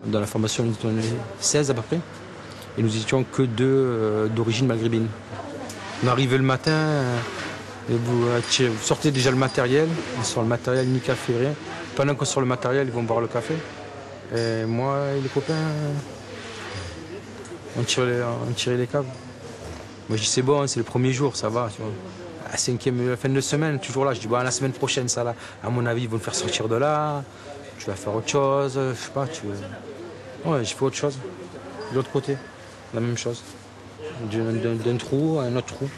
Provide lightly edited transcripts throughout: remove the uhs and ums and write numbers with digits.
Dans la formation, nous étions 16 à peu près, et nous étions que deux d'origine maghrébine. On arrivait le matin, et vous sortez déjà le matériel, on sort le matériel, ni café, rien. Pendant qu'on sort le matériel, ils vont boire le café. Et moi et les copains, on tirait les câbles. Moi je dis c'est bon, c'est le premier jour, ça va. Tu vois. La fin de semaine, toujours là, je dis bon, la semaine prochaine, ça là, à mon avis, ils vont me faire sortir de là, tu vas faire autre chose, je sais pas, tu veux. Ouais, j'ai fait autre chose. De l'autre côté, la même chose. D'un trou à un autre trou.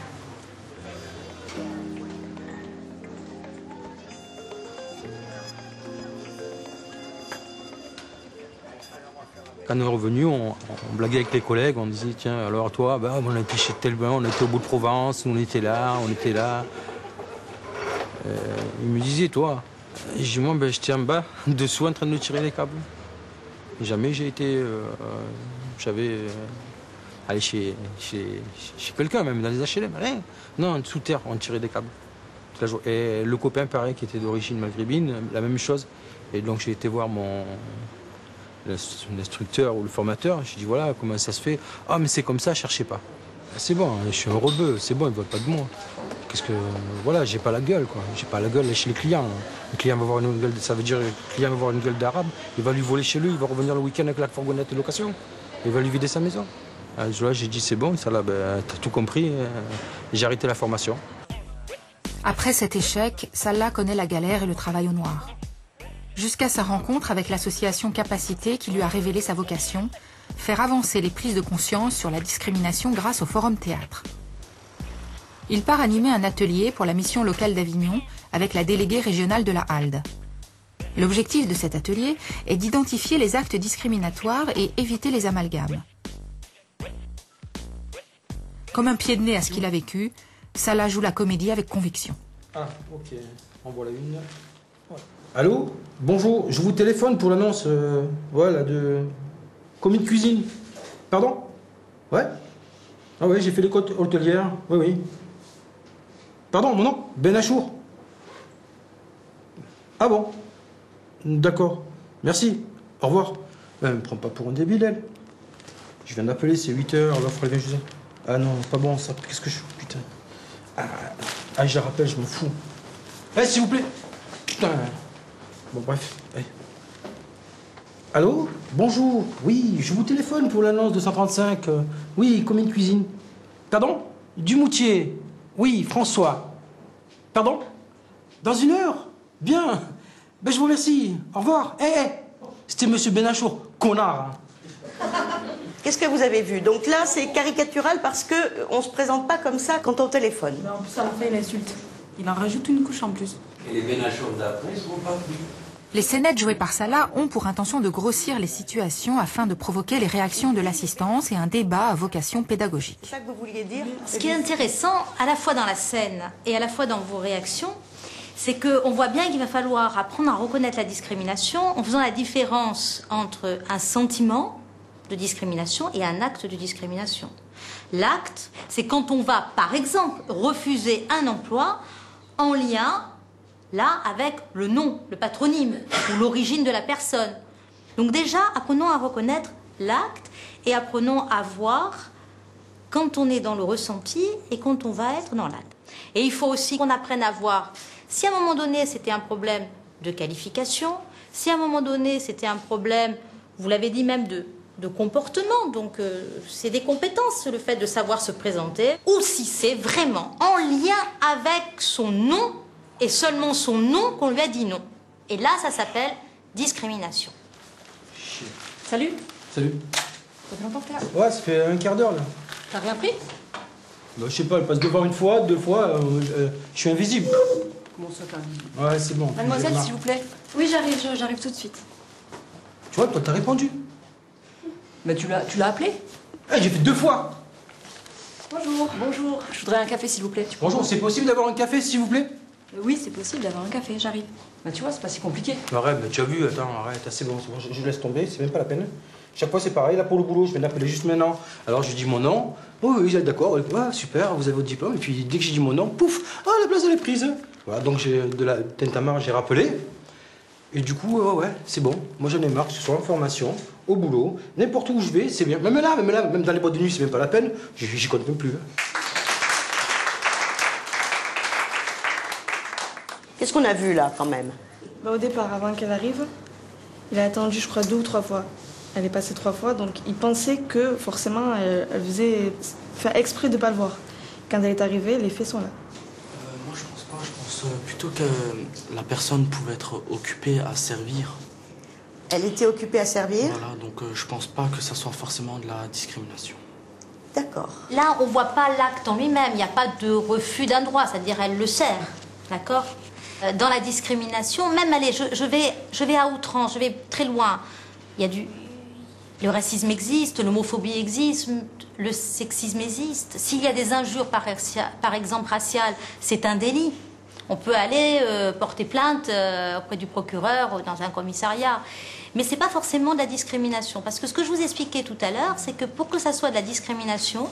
Quand on est revenu, on blaguait avec les collègues, on disait tiens, alors toi, bah, on a été chez tel bain, on était au bout de Provence, on était là, on était là. Il me disait toi, et je dis moi, ben, j'étais en bas, dessous en train de tirer les câbles. Jamais j'ai été. J'avais. Allé chez quelqu'un, même dans les HLM, rien. Non, sous terre, on tirait des câbles. Toute la journée. Et le copain, pareil, qui était d'origine maghrébine, la même chose. Et donc j'ai été voir l'instructeur ou le formateur. Je lui ai dit voilà, comment ça se fait. Ah, mais c'est comme ça, cherchez pas. C'est bon, je suis un rebeu, c'est bon, ils ne veulent pas de moi. Qu'est-ce que. Voilà, j'ai pas la gueule, quoi. J'ai pas la gueule chez les clients. Le client va avoir une gueule, ça veut dire que le client va avoir une gueule d'arabe, il va lui voler chez lui, il va revenir le week-end avec la fourgonnette de location, il va lui vider sa maison. Alors, j'ai dit c'est bon, ça là, ben, t'as tout compris, et j'ai arrêté la formation. Après cet échec, Salah connaît la galère et le travail au noir. Jusqu'à sa rencontre avec l'association Capacité qui lui a révélé sa vocation, faire avancer les prises de conscience sur la discrimination grâce au Forum Théâtre. Il part animer un atelier pour la mission locale d'Avignon avec la déléguée régionale de la HALDE. L'objectif de cet atelier est d'identifier les actes discriminatoires et éviter les amalgames. Comme un pied de nez à ce qu'il a vécu, Salah joue la comédie avec conviction. Ah, ok. En voilà une. Ouais. Allô? Bonjour, je vous téléphone pour l'annonce voilà, de commis de cuisine. Pardon? Ouais? Ah oui, j'ai fait l'école hôtelière. Oui, oui. Pardon, mon nom? Ben Achour. Ah bon? D'accord. Merci. Au revoir. Elle me prend pas pour un débile, elle. Je viens d'appeler, c'est 8h, l'offre elle vient juste. Ah non, pas bon ça. Qu'est-ce que je fais? Putain. Ah, je la rappelle, je m'en fous. Eh, s'il vous plaît. Putain. Bon, bref. Allez. Allô? Bonjour. Oui, je vous téléphone pour l'annonce de 135. Oui, commis de cuisine. Pardon? Dumoutier. Oui, François. Pardon? Dans 1 heure? Bien. Ben, je vous remercie. Au revoir. Eh, c'était monsieur Benachour, connard. Qu'est-ce que vous avez vu? Donc là, c'est caricatural parce qu'on ne se présente pas comme ça quand on téléphone. En plus, à la fin, il insulte. Il en rajoute une couche en plus. Et les Benachour d'après ne seront pas venus. Les scénettes jouées par Salah ont pour intention de grossir les situations afin de provoquer les réactions de l'assistance et un débat à vocation pédagogique. C'est ça que vous vouliez dire? Ce qui est intéressant, à la fois dans la scène et à la fois dans vos réactions, c'est qu'on voit bien qu'il va falloir apprendre à reconnaître la discrimination en faisant la différence entre un sentiment de discrimination et un acte de discrimination. L'acte, c'est quand on va, par exemple, refuser un emploi en lien, là, avec le nom, le patronyme ou l'origine de la personne. Donc déjà, apprenons à reconnaître l'acte et apprenons à voir quand on est dans le ressenti et quand on va être dans l'acte. Et il faut aussi qu'on apprenne à voir si à un moment donné c'était un problème de qualification, si à un moment donné c'était un problème, vous l'avez dit même, de comportement, donc c'est des compétences, le fait de savoir se présenter, ou si c'est vraiment en lien avec son nom et seulement son nom qu'on lui a dit non. Et là, ça s'appelle discrimination. Chier. Salut. Salut. Ça fait longtemps que t'es là? Ouais, ça fait un quart d'heure là. T'as rien pris? Bah, je sais pas, elle passe devant une fois, 2 fois, je suis invisible. Comment ça, t'as invisible? Ouais, c'est bon. Mademoiselle, s'il vous plaît. Oui, j'arrive tout de suite. Tu vois, toi, t'as répondu. Mais tu l'as appelé? Eh, j'ai fait 2 fois. Bonjour. Bonjour. Je voudrais un café, s'il vous plaît. Bonjour, c'est possible d'avoir un café, s'il vous plaît? Oui, c'est possible d'avoir un café, j'arrive. Bah tu vois, c'est pas si compliqué. Arrête, mais tu as vu, attends, arrête, c'est bon, je laisse tomber, c'est même pas la peine. Chaque fois c'est pareil, là pour le boulot, je viens d'appeler juste maintenant. Alors je lui dis mon nom, oh oui, d'accord, ah, super, vous avez votre diplôme, et puis dès que j'ai dit mon nom, pouf, ah la place elle est prise. Voilà, donc j'ai de la tintamarre, j'ai rappelé. Et du coup, ouais, c'est bon. Moi j'en ai marre, que ce soit en formation, au boulot, n'importe où je vais, c'est bien. Même là, même dans les boîtes de nuit, c'est même pas la peine, j'y compte même plus. Qu'est-ce qu'on a vu là quand même? Au départ, avant qu'elle arrive, il a attendu, je crois, 2 ou 3 fois. Elle est passée 3 fois, donc il pensait que forcément elle faisait faire exprès de ne pas le voir. Quand elle est arrivée, les faits sont là. Moi je pense pas, je pense plutôt que la personne pouvait être occupée à servir. Elle était occupée à servir? Voilà, donc je pense pas que ça soit forcément de la discrimination. D'accord. Là, on voit pas l'acte en lui-même, il n'y a pas de refus d'un droit, c'est-à-dire elle le sert, d'accord? Dans la discrimination, même, allez, je vais à outrance, je vais très loin. Il y a le racisme existe, l'homophobie existe, le sexisme existe. S'il y a des injures, par exemple raciales, c'est un délit. On peut aller porter plainte auprès du procureur dans un commissariat. Mais ce n'est pas forcément de la discrimination. Parce que ce que je vous expliquais tout à l'heure, c'est que pour que ça soit de la discrimination,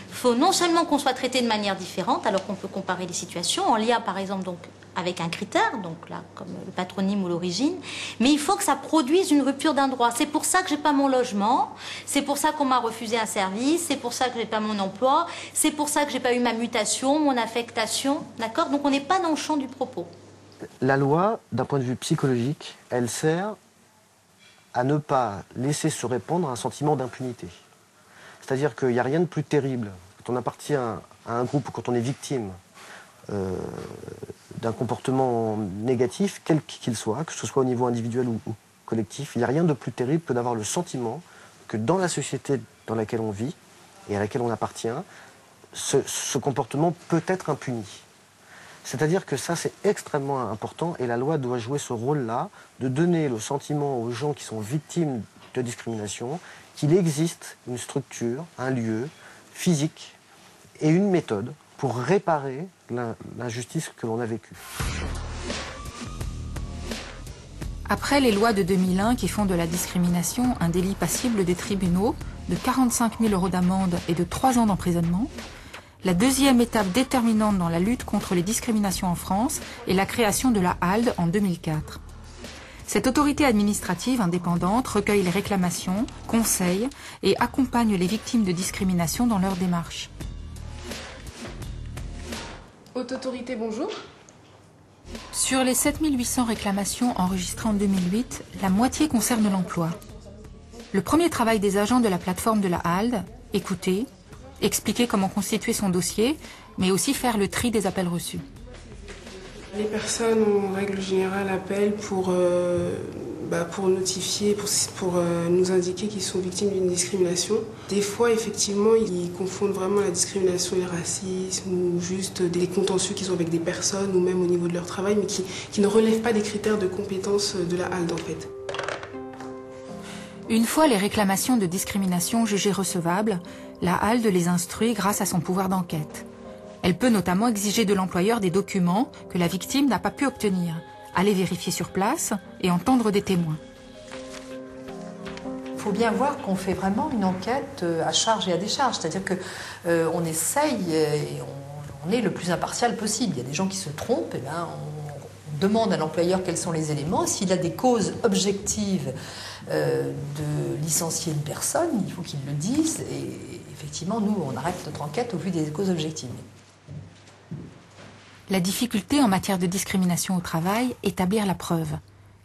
il faut non seulement qu'on soit traité de manière différente, alors qu'on peut comparer les situations, en lien par exemple donc, avec un critère, donc là comme le patronyme ou l'origine, mais il faut que ça produise une rupture d'un droit. C'est pour ça que j'ai pas mon logement, c'est pour ça qu'on m'a refusé un service, c'est pour ça que j'ai pas mon emploi, c'est pour ça que j'ai pas eu ma mutation, mon affectation, d'accord? Donc on n'est pas dans le champ du propos. La loi, d'un point de vue psychologique, elle sert à ne pas laisser se répandre un sentiment d'impunité. C'est-à-dire qu'il n'y a rien de plus terrible quand on appartient à un groupe ou quand on est victime d'un comportement négatif, quel qu'il soit, que ce soit au niveau individuel ou collectif. Il n'y a rien de plus terrible que d'avoir le sentiment que dans la société dans laquelle on vit et à laquelle on appartient, ce comportement peut être impuni. C'est-à-dire que ça, c'est extrêmement important et la loi doit jouer ce rôle-là, de donner le sentiment aux gens qui sont victimes de discrimination qu'il existe une structure, un lieu physique et une méthode pour réparer l'injustice que l'on a vécue. Après les lois de 2001 qui font de la discrimination un délit passible des tribunaux, de 45 000 € d'amende et de 3 ans d'emprisonnement, la deuxième étape déterminante dans la lutte contre les discriminations en France est la création de la HALD en 2004. Cette autorité administrative indépendante recueille les réclamations, conseille et accompagne les victimes de discrimination dans leur démarche. Haute autorité, bonjour. Sur les 7800 réclamations enregistrées en 2008, la moitié concerne l'emploi. Le premier travail des agents de la plateforme de la HALD, écouter, expliquer comment constituer son dossier, mais aussi faire le tri des appels reçus. Les personnes, en règle générale, appellent pour notifier, pour nous indiquer qu'ils sont victimes d'une discrimination. Des fois, effectivement, ils confondent vraiment la discrimination et le racisme, ou juste des contentieux qu'ils ont avec des personnes, ou même au niveau de leur travail, mais qui ne relèvent pas des critères de compétence de la HALD, en fait. Une fois les réclamations de discrimination jugées recevables, la HALD les instruit grâce à son pouvoir d'enquête. Elle peut notamment exiger de l'employeur des documents que la victime n'a pas pu obtenir, aller vérifier sur place et entendre des témoins. Il faut bien voir qu'on fait vraiment une enquête à charge et à décharge, c'est-à-dire qu'on essaye et on est le plus impartial possible. Il y a des gens qui se trompent, et bien on demande à l'employeur quels sont les éléments. S'il a des causes objectives de licencier une personne, il faut qu'il le dise et effectivement, nous, on arrête notre enquête au vu des causes objectives. La difficulté en matière de discrimination au travail, établir la preuve.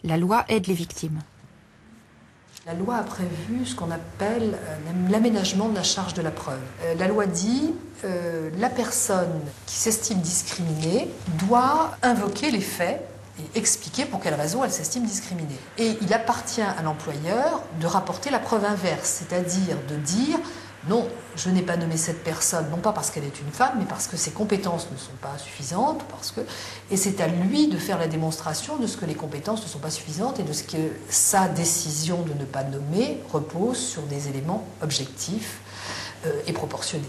La loi aide les victimes. La loi a prévu ce qu'on appelle l'aménagement de la charge de la preuve. La loi dit la personne qui s'estime discriminée doit invoquer les faits et expliquer pour quelle raison elle s'estime discriminée. Et il appartient à l'employeur de rapporter la preuve inverse, c'est-à-dire de dire non, je n'ai pas nommé cette personne, non pas parce qu'elle est une femme, mais parce que ses compétences ne sont pas suffisantes, et c'est à lui de faire la démonstration de ce que les compétences ne sont pas suffisantes et de ce que sa décision de ne pas nommer repose sur des éléments objectifs et proportionnés.